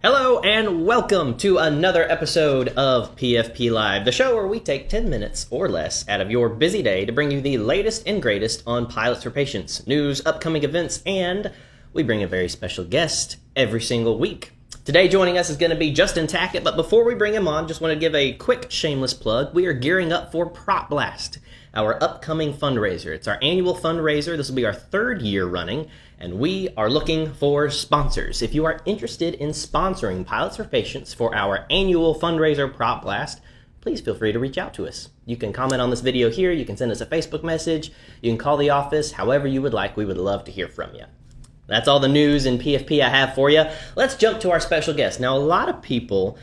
Hello and welcome to another episode of PFP Live, the show where we take 10 minutes or less out of your busy day to bring you the latest and greatest on pilots for patients, news, upcoming events, and we bring a very special guest every single week. Today joining us is going to be Justin Tackett, but before we bring him on, just want to give a quick shameless plug. We are gearing up for Prop Blast, our upcoming fundraiser. It's our annual fundraiser. This will be our third year running, and we are looking for sponsors. If you are interested in sponsoring Pilots for Patients for our annual fundraiser Prop Blast, please feel free to reach out to us. You can comment on this video here, you can send us a Facebook message, you can call the office, however you would like. We would love to hear from you. That's all the news and PFP I have for you. Let's jump to our special guest. Now, a lot of people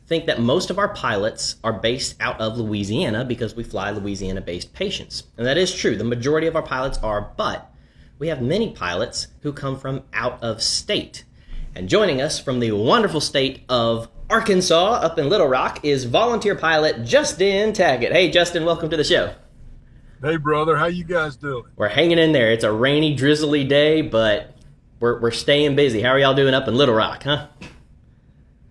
think that most of our pilots are based out of Louisiana because we fly Louisiana-based patients. And that is true. The majority of our pilots are, but we have many pilots who come from out of state. And joining us from the wonderful state of Arkansas up in Little Rock is volunteer pilot Justin Tackett. Hey, Justin, welcome to the show. Hey, brother. How you guys doing? We're hanging in there. It's a rainy, drizzly day, but we're staying busy. How are y'all doing up in Little Rock, huh?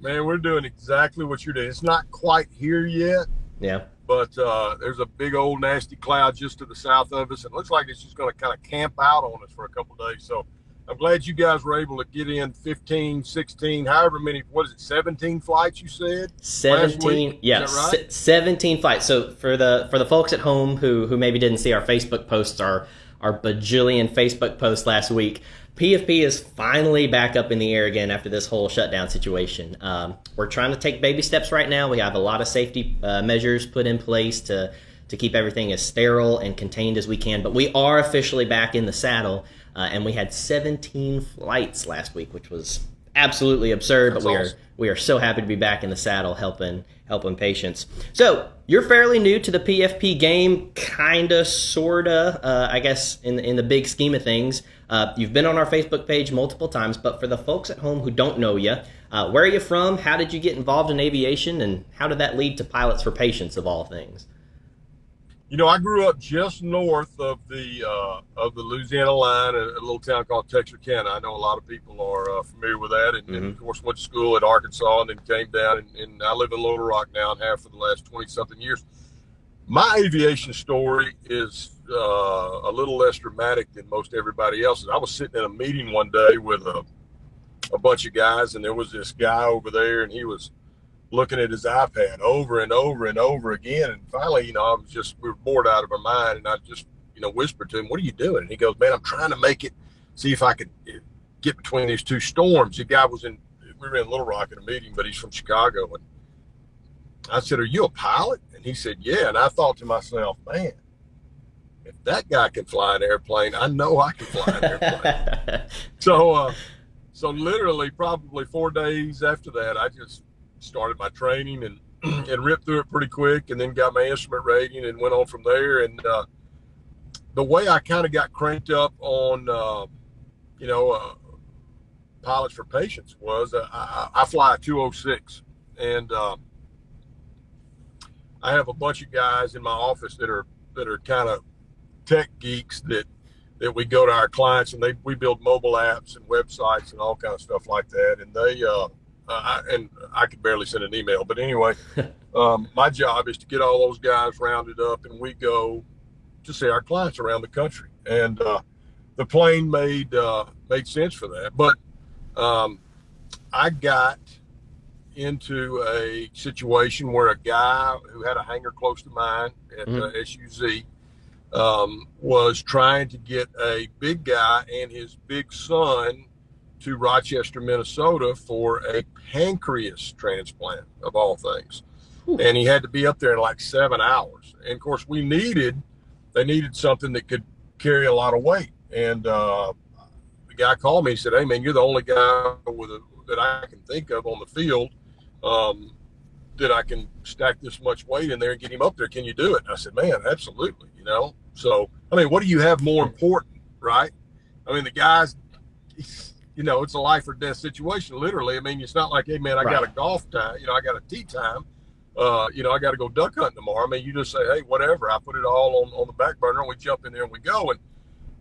Man, we're doing exactly what you're doing. It's not quite here yet. Yeah. But there's a big old nasty cloud just to the south of us. It looks like it's just going to kind of camp out on us for a couple of days. So I'm glad you guys were able to get in 15, 16, however many, what is it, 17 flights you said? 17, yeah, is that right? 17 flights. So for the folks at home who maybe didn't see our Facebook posts, our bajillion Facebook posts last week, PFP is finally back up in the air again after this whole shutdown situation. We're trying to take baby steps right now. We have a lot of safety measures put in place to keep everything as sterile and contained as we can, but we are officially back in the saddle. And we had 17 flights last week, which was absolutely absurd. That's but awesome. we are so happy to be back in the saddle helping patients. So you're fairly new to the PFP game, kinda, sorta. I guess in the big scheme of things, you've been on our Facebook page multiple times. But for the folks at home who don't know you, where are you from? How did you get involved in aviation, and how did that lead to Pilots for Patients of all things? You know, I grew up just north of the Louisiana line, a little town called Texarkana. I know a lot of people are familiar with that, and of course went to school at Arkansas and then came down, and I live in Little Rock now and have for the last 20-something years. My aviation story is a little less dramatic than most everybody else's. I was sitting in a meeting one day with a bunch of guys, and there was this guy over there, and he was looking at his iPad over and over and over again. And finally, we were bored out of our mind. And I just, whispered to him, "What are you doing?" And he goes, "Man, I'm trying to make it, see if I could get between these two storms." The guy we were in Little Rock at a meeting, but he's from Chicago. And I said, "Are you a pilot?" And he said, "Yeah." And I thought to myself, man, if that guy can fly an airplane, I know I can fly an airplane. So literally probably 4 days after that, I just started my training and ripped through it pretty quick, and then got my instrument rating and went on from there. And the way I kind of got cranked up on, Pilots for Patients was I fly a 206, and I have a bunch of guys in my office that are kind of tech geeks that we go to our clients, and we build mobile apps and websites and all kind of stuff like that. And they and I could barely send an email, but anyway, my job is to get all those guys rounded up, and we go to see our clients around the country. And the plane made sense for that. But I got into a situation where a guy who had a hangar close to mine at SUZ was trying to get a big guy and his big son to Rochester, Minnesota for a pancreas transplant, of all things. Ooh. And he had to be up there in like 7 hours. And of course they needed something that could carry a lot of weight. And the guy called me and said, "Hey man, you're the only guy that I can think of on the field that I can stack this much weight in there and get him up there. Can you do it?" And I said, "Man, absolutely." So, I mean, what do you have more important, right? I mean, the guys, it's a life or death situation, literally. I mean, it's not like, "Hey man, I got a golf time, I got a tee time. I got to go duck hunting tomorrow." I mean, you just say, "Hey, whatever." I put it all on the back burner, and we jump in there and we go. And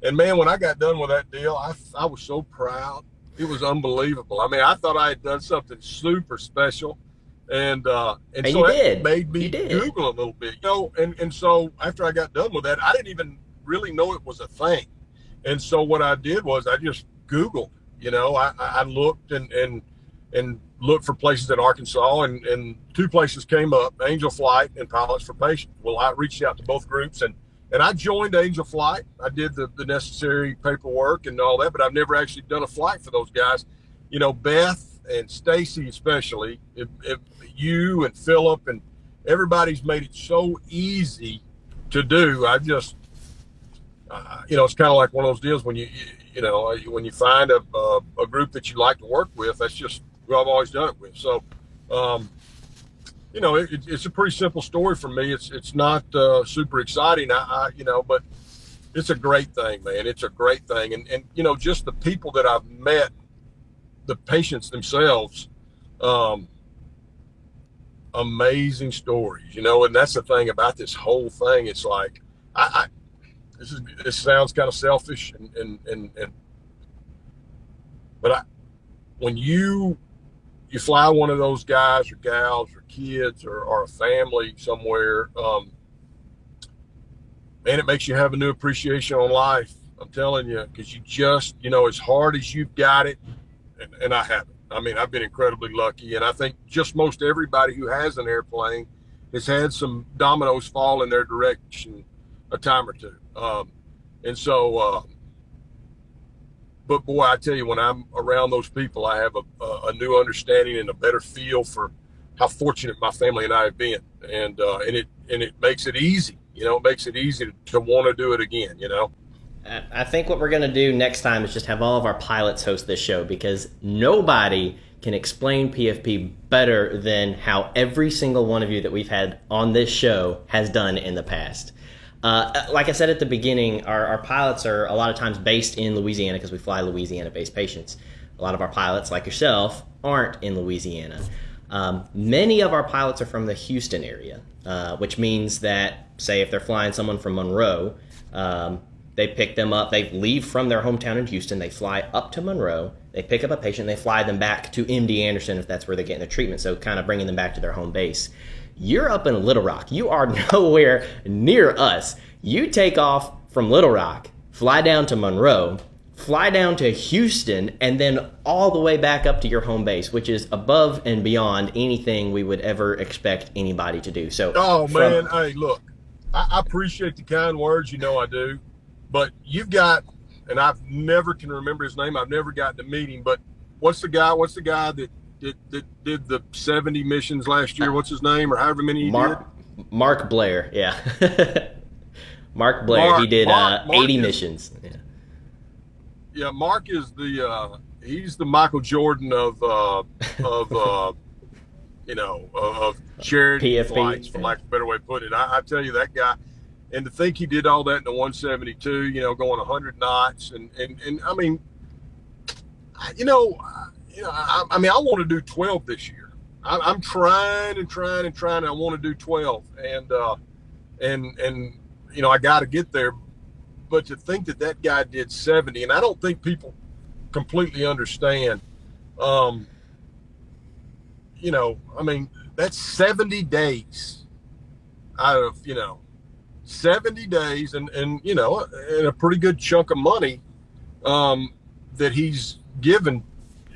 And man, when I got done with that deal, I was so proud. It was unbelievable. I mean, I thought I had done something super special. And And so you that did. made You me did. Google a little bit, and so after I got done with that, I didn't even really know it was a thing. And so what I did was I just Googled, I looked and looked for places in Arkansas, and two places came up: Angel Flight and Pilots for Patients. Well, I reached out to both groups, and I joined Angel Flight. I did the necessary paperwork and all that, but I've never actually done a flight for those guys. Beth and Stacy especially, if you and Philip and everybody's made it so easy to do. I just, it's kind of like one of those deals when when you find a group that you like to work with. That's just who I've always done it with. So, it's a pretty simple story for me. It's not super exciting, but it's a great thing, man. It's a great thing, and just the people that I've met, the patients themselves, amazing stories, and that's the thing about this whole thing. It's like, this sounds kind of selfish, but when you fly one of those guys or gals or kids or a family somewhere, man, it makes you have a new appreciation on life. I'm telling you, because you just, as hard as you've got it, and I haven't. I mean, I've been incredibly lucky, and I think just most everybody who has an airplane has had some dominoes fall in their direction a time or two. And so, but boy, I tell you, when I'm around those people, I have a new understanding and a better feel for how fortunate my family and I have been, and it makes it easy. It makes it easy to want to do it again. I think what we're going to do next time is just have all of our pilots host this show, because nobody can explain PFP better than how every single one of you that we've had on this show has done in the past. Like I said at the beginning, our pilots are a lot of times based in Louisiana because we fly Louisiana-based patients. A lot of our pilots, like yourself, aren't in Louisiana. Many of our pilots are from the Houston area, which means that, say, if they're flying someone from Monroe, they pick them up, they leave from their hometown in Houston, they fly up to Monroe, they pick up a patient, they fly them back to MD Anderson if that's where they're getting their treatment, so kind of bringing them back to their home base. You're up in Little Rock. You are nowhere near us. You take off from Little Rock, fly down to Monroe, fly down to Houston, and then all the way back up to your home base, which is above and beyond anything we would ever expect anybody to do. So, man, hey, look, I appreciate the kind words. I do. But you've got, and I've never can remember his name. I've never gotten to meet him. But what's the guy that did the 70 missions last year? What's his name, or however many he did? Mark Blair, yeah. Mark Blair. He did 80 missions. Yeah. Yeah, Mark is he's the Michael Jordan of charity PFP flights, for lack of a better way to put it. I tell you, that guy. And to think he did all that in the 172, going 100 knots, and I mean, I want to do 12 this year. I'm trying. I want to do 12, and I got to get there. But to think that guy did 70, and I don't think people completely understand. That's 70 days out of 70 days and a pretty good chunk of money that he's given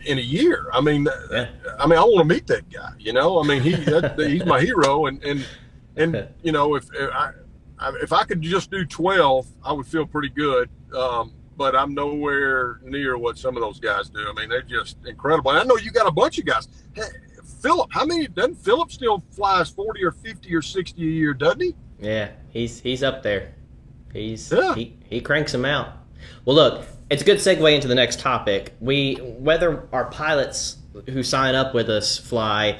in a year. I want to meet that guy. He's my hero, and if I could just do 12, I would feel pretty good. But I'm nowhere near what some of those guys do. They're just incredible. And I know you got a bunch of guys. Hey, Philip, doesn't Philip still flies 40 or 50 or 60 a year, doesn't he? Yeah, he's up there. He cranks them out. Well, look, it's a good segue into the next topic. Whether our pilots who sign up with us fly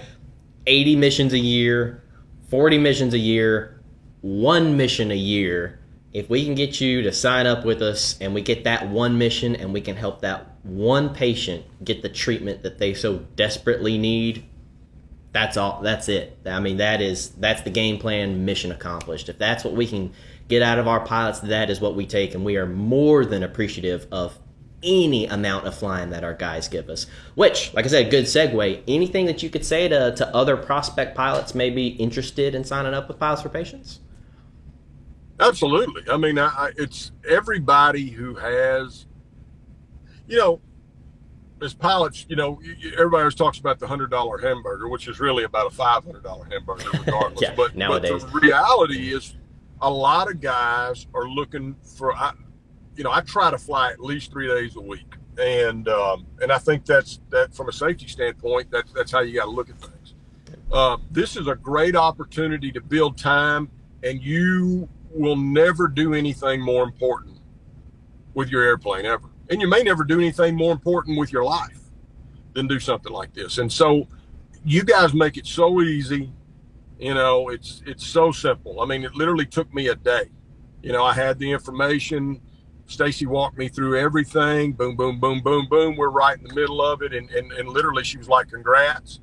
80 missions a year, 40 missions a year, 1 mission a year, if we can get you to sign up with us and we get that 1 mission and we can help that 1 patient get the treatment that they so desperately need, that's all. That's it. That's the game plan. Mission accomplished. If that's what we can get out of our pilots, that is what we take, and we are more than appreciative of any amount of flying that our guys give us. Which, like I said, good segue. Anything that you could say to other prospect pilots maybe interested in signing up with Pilots for Patients? Absolutely. I mean, it's everybody who has, you know, as pilots, you know, everybody always talks about the $100 hamburger, which is really about a $500 hamburger regardless. Yeah, but nowadays. But the reality is a lot of guys are looking for, I try to fly at least 3 days a week. And I think that from a safety standpoint, that's how you got to look at things. This is a great opportunity to build time, and you will never do anything more important with your airplane ever. And you may never do anything more important with your life than do something like this. And so you guys make it so easy. You know, it's so simple. I mean, it literally took me a day. You know, I had the information. Stacy walked me through everything. Boom, boom, boom, boom, boom. We're right in the middle of it. And literally she was like, congrats.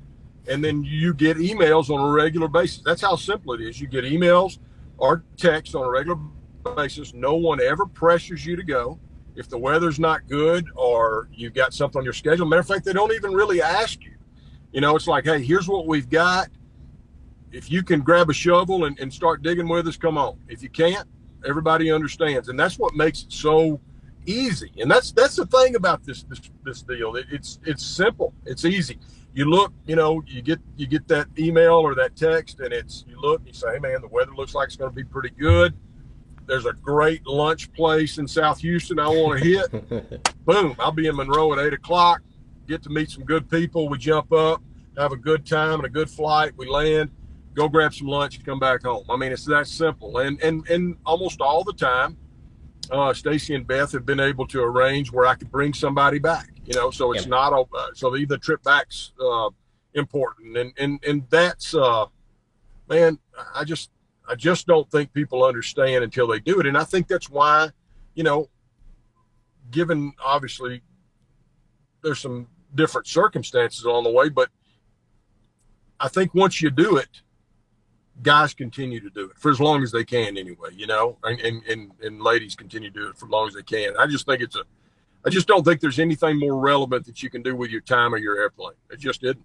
And then you get emails on a regular basis. That's how simple it is. You get emails or text on a regular basis. No one ever pressures you to go. If the weather's not good or you've got something on your schedule, matter of fact, they don't even really ask you. You know, it's like, hey, here's what we've got. If you can grab a shovel and start digging with us, come on. If you can't, everybody understands. And that's what makes it so easy. And that's the thing about this deal. It's simple. It's easy. You look, you know, you get that email or that text, and you look and you say, hey man, the weather looks like it's going to be pretty good. There's a great lunch place in South Houston I want to hit. Boom, I'll be in Monroe at 8 o'clock, get to meet some good people. We jump up, have a good time and a good flight. We land, go grab some lunch, and come back home. I mean, it's that simple. And almost all the time, Stacy and Beth have been able to arrange where I could bring somebody back, you know, so it's not, so the trip back's important. And that's, man, I just don't think people understand until they do it. And I think that's why, you know, given obviously there's some different circumstances along the way, but I think once you do it, guys continue to do it for as long as they can anyway, you know, and ladies continue to do it for as long as they can. I just think I just don't think there's anything more relevant that you can do with your time or your airplane. It just isn't.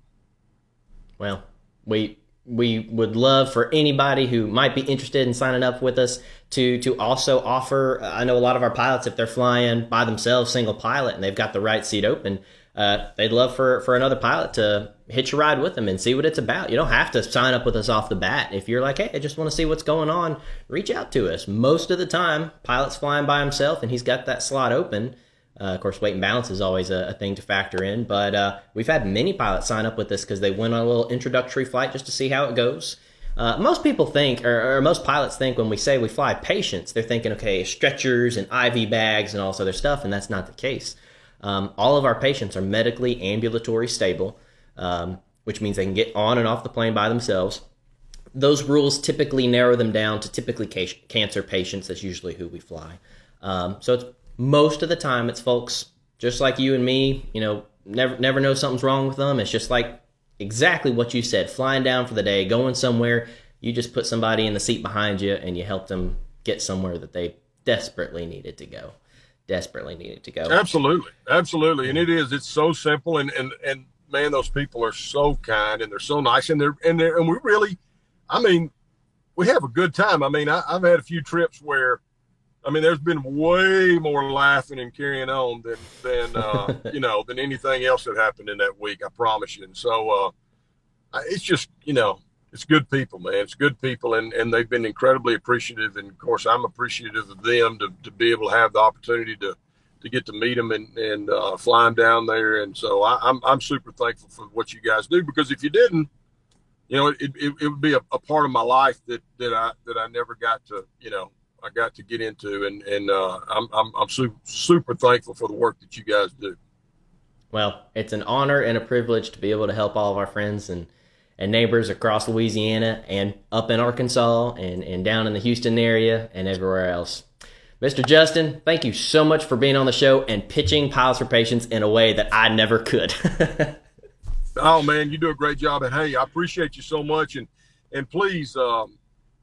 Well, we would love for anybody who might be interested in signing up with us to also offer. I know a lot of our pilots, if they're flying by themselves, single pilot, and they've got the right seat open, they'd love for another pilot to hitch a ride with them and see what it's about. You don't have to sign up with us off the bat. If you're like, hey, I just want to see what's going on, reach out to us. Most of the time, pilot's flying by himself and he's got that slot open. Of course, weight and balance is always a thing to factor in, but we've had many pilots sign up with us because they went on a little introductory flight just to see how it goes. Most people think, or most pilots think, when we say we fly patients, they're thinking, okay, stretchers and IV bags and all this other stuff, and that's not the case. All of our patients are medically ambulatory stable, which means they can get on and off the plane by themselves. Those rules typically narrow them down to typically cancer patients. That's usually who we fly. So it's most of the time it's folks just like you and me, you know, never know something's wrong with them. It's just like exactly what you said, flying down for the day, going somewhere. You just put somebody in the seat behind you and you help them get somewhere that they desperately needed to go. Absolutely. And it's so simple. And man, those people are so kind and they're so nice, and we really, I mean, we have a good time. I mean, I've had a few trips where, I mean, there's been way more laughing and carrying on than you know, than anything else that happened in that week. I promise you. And so it's just, you know, it's good people, man. It's good people, and they've been incredibly appreciative. And of course, I'm appreciative of them to be able to have the opportunity to get to meet them and fly them down there. And so I'm super thankful for what you guys do, because if you didn't, you know, it would be a part of my life that I never got to, you know, I got to get into, and I'm super thankful for the work that you guys do. Well, it's an honor and a privilege to be able to help all of our friends and neighbors across Louisiana and up in Arkansas and down in the Houston area and everywhere else. Mr. Justin, thank you so much for being on the show and pitching Pilots for Patients in a way that I never could. Oh man, you do a great job, and hey, I appreciate you so much, and please,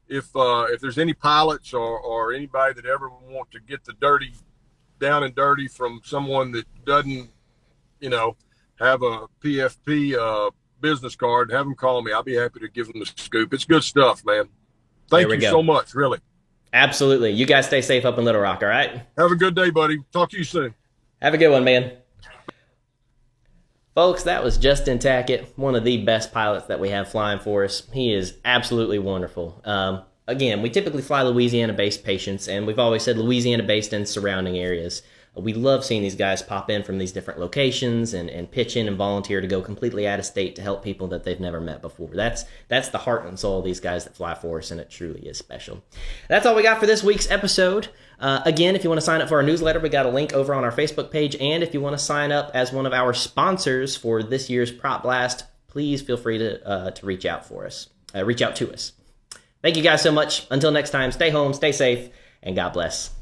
if there's any pilots or anybody that ever want to get the dirty down and dirty from someone that doesn't, you know, have a PFP business card, have them call me. I'll be happy to give them the scoop. It's good stuff, man. Thank you so much, really. Absolutely. You guys stay safe up in Little Rock, all right? Have a good day, buddy. Talk to you soon. Have a good one, man. Folks, that was Justin Tackett, one of the best pilots that we have flying for us. He is absolutely wonderful. Again, we typically fly Louisiana-based patients, and we've always said Louisiana-based and surrounding areas. We love seeing these guys pop in from these different locations and pitch in and volunteer to go completely out of state to help people that they've never met before. That's the heart and soul of these guys that fly for us, and it truly is special. That's all we got for this week's episode. Again, if you want to sign up for our newsletter, we got a link over on our Facebook page, and if you want to sign up as one of our sponsors for this year's Prop Blast, please feel free to reach out to us. Thank you guys so much. Until next time, stay home, stay safe, and God bless.